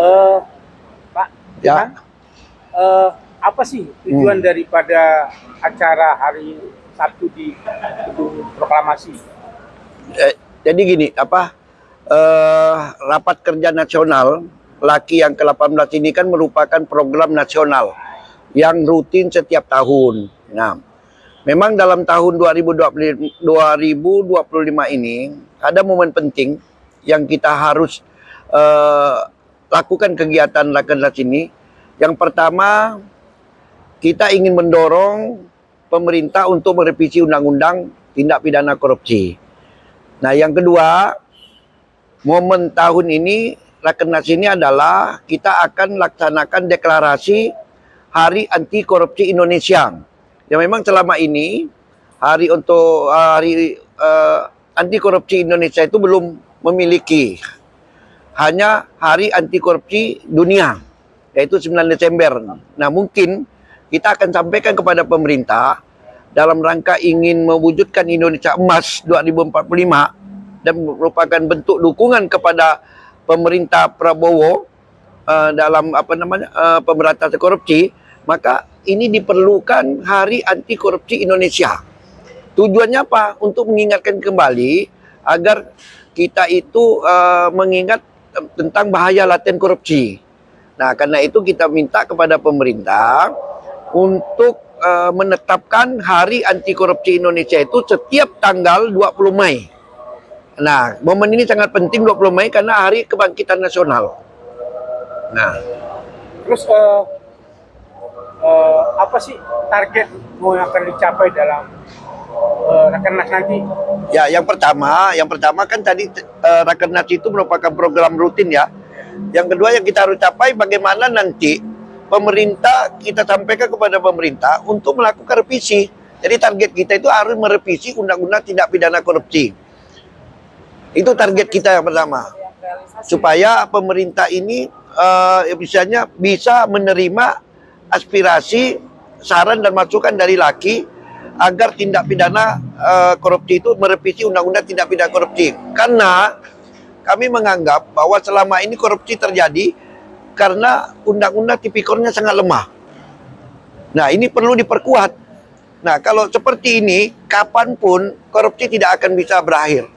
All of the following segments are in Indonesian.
Eh, Pak, Ya, apa sih tujuan daripada acara hari Sabtu di Gedung Proklamasi? jadi gini, rapat kerja nasional LAKI yang ke-18 ini kan merupakan program nasional yang rutin setiap tahun. Nah, memang dalam tahun 2025 ini ada momen penting yang kita harus lakukan kegiatan rakernas ini. Yang pertama, kita ingin mendorong pemerintah untuk merevisi undang-undang tindak pidana korupsi. Nah, yang kedua, momen tahun ini, Rakernas ini adalah kita akan laksanakan deklarasi Hari Anti Korupsi Indonesia. Ya, memang selama ini hari anti korupsi Indonesia itu belum memiliki, hanya Hari Anti Korupsi Dunia, yaitu 9 Desember. Nah, mungkin kita akan sampaikan kepada pemerintah dalam rangka ingin mewujudkan Indonesia Emas 2045 dan merupakan bentuk dukungan kepada pemerintah Prabowo dalam pemberantasan korupsi, maka ini diperlukan Hari Anti Korupsi Indonesia. Tujuannya apa? Untuk mengingatkan kembali agar kita itu mengingat tentang bahaya laten korupsi. Nah, karena itu kita minta kepada pemerintah untuk menetapkan Hari Anti Korupsi Indonesia itu setiap tanggal 20 Mei. Nah, momen ini sangat penting 20 Mei karena Hari Kebangkitan Nasional. Nah, Terus apa sih target yang akan dicapai dalam Rakernas nanti? ya yang pertama kan tadi Rakernas itu merupakan program rutin ya. Yang kedua yang kita harus capai bagaimana nanti pemerintah, kita sampaikan kepada pemerintah untuk melakukan revisi. Jadi target kita itu harus merevisi Undang-Undang Tindak Pidana Korupsi. Itu target kita yang pertama. Supaya pemerintah ini bisa menerima aspirasi, saran dan masukan dari LAKI agar tindak pidana korupsi itu merevisi Undang-Undang Tindak Pidana Korupsi. Karena kami menganggap bahwa selama ini korupsi terjadi karena Undang-Undang Tipikornya sangat lemah. Nah, ini perlu diperkuat. Nah, kalau seperti ini, kapanpun korupsi tidak akan bisa berakhir.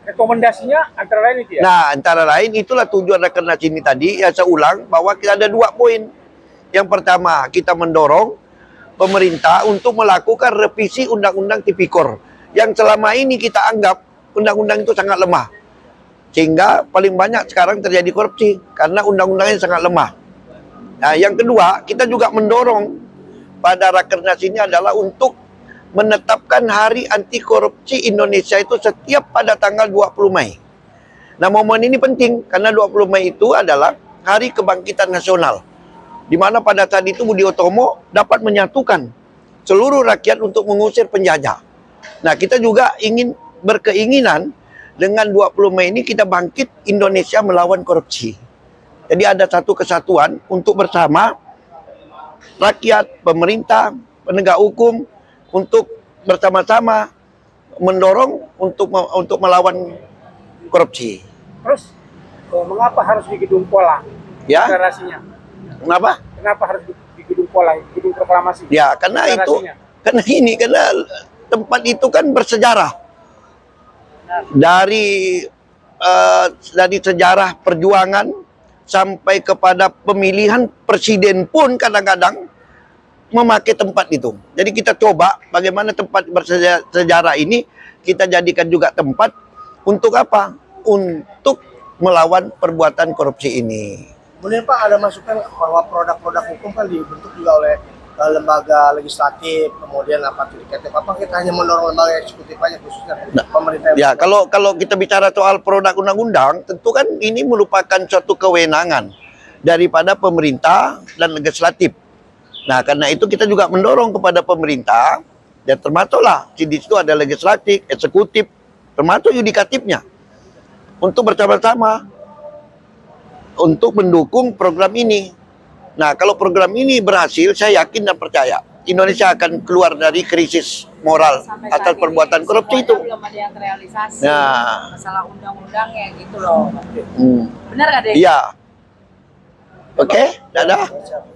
Rekomendasinya antara lain itu ya? Nah, antara lain itulah tujuan Rakernas ini tadi. Ya, saya ulang bahwa kita ada 2 poin. Yang pertama, kita mendorong pemerintah untuk melakukan revisi Undang-Undang Tipikor. Yang selama ini kita anggap undang-undang itu sangat lemah. Sehingga paling banyak sekarang terjadi korupsi karena undang-undangnya sangat lemah. Nah, yang kedua, kita juga mendorong pada Rakernas ini adalah untuk menetapkan Hari Anti Korupsi Indonesia itu setiap pada tanggal 20 Mei. Nah, momen ini penting karena 20 Mei itu adalah Hari Kebangkitan Nasional, di mana pada saat itu Budi Utomo dapat menyatukan seluruh rakyat untuk mengusir penjajah. Nah, kita juga berkeinginan dengan 20 Mei ini kita bangkit Indonesia melawan korupsi. Jadi ada satu kesatuan untuk bersama rakyat, pemerintah, penegak hukum untuk bersama-sama mendorong untuk melawan korupsi. Terus mengapa harus di Gedung Pola? Ya. Deklarasinya. Kenapa? Kenapa harus di Gedung Pola, Gedung Proklamasi? Ya, karena karena tempat itu kan bersejarah. Dari sejarah perjuangan sampai kepada pemilihan presiden pun kadang-kadang memakai tempat itu. Jadi kita coba bagaimana tempat bersejarah ini kita jadikan juga tempat untuk apa? Untuk melawan perbuatan korupsi ini. Kemudian Pak, ada masukan bahwa produk-produk hukum kan dibentuk juga oleh lembaga legislatif, kemudian yudikatif. Apa kita hanya mendorong lembaga eksekutif aja khususnya pemerintah? Ya, kalau kita bicara soal produk undang-undang, tentu kan ini merupakan suatu kewenangan daripada pemerintah dan legislatif. Nah, karena itu kita juga mendorong kepada pemerintah, dan termasuklah di situ ada legislatif, eksekutif, termasuk yudikatifnya, untuk bersama-sama untuk mendukung program ini. Nah, kalau program ini berhasil, saya yakin dan percaya Indonesia akan keluar dari krisis moral atas perbuatan korupsi itu. Belum ada yang terrealisasi. Nah, Masalah undang-undangnya gitu loh. Benar nggak deh? Iya. Oke, dadah.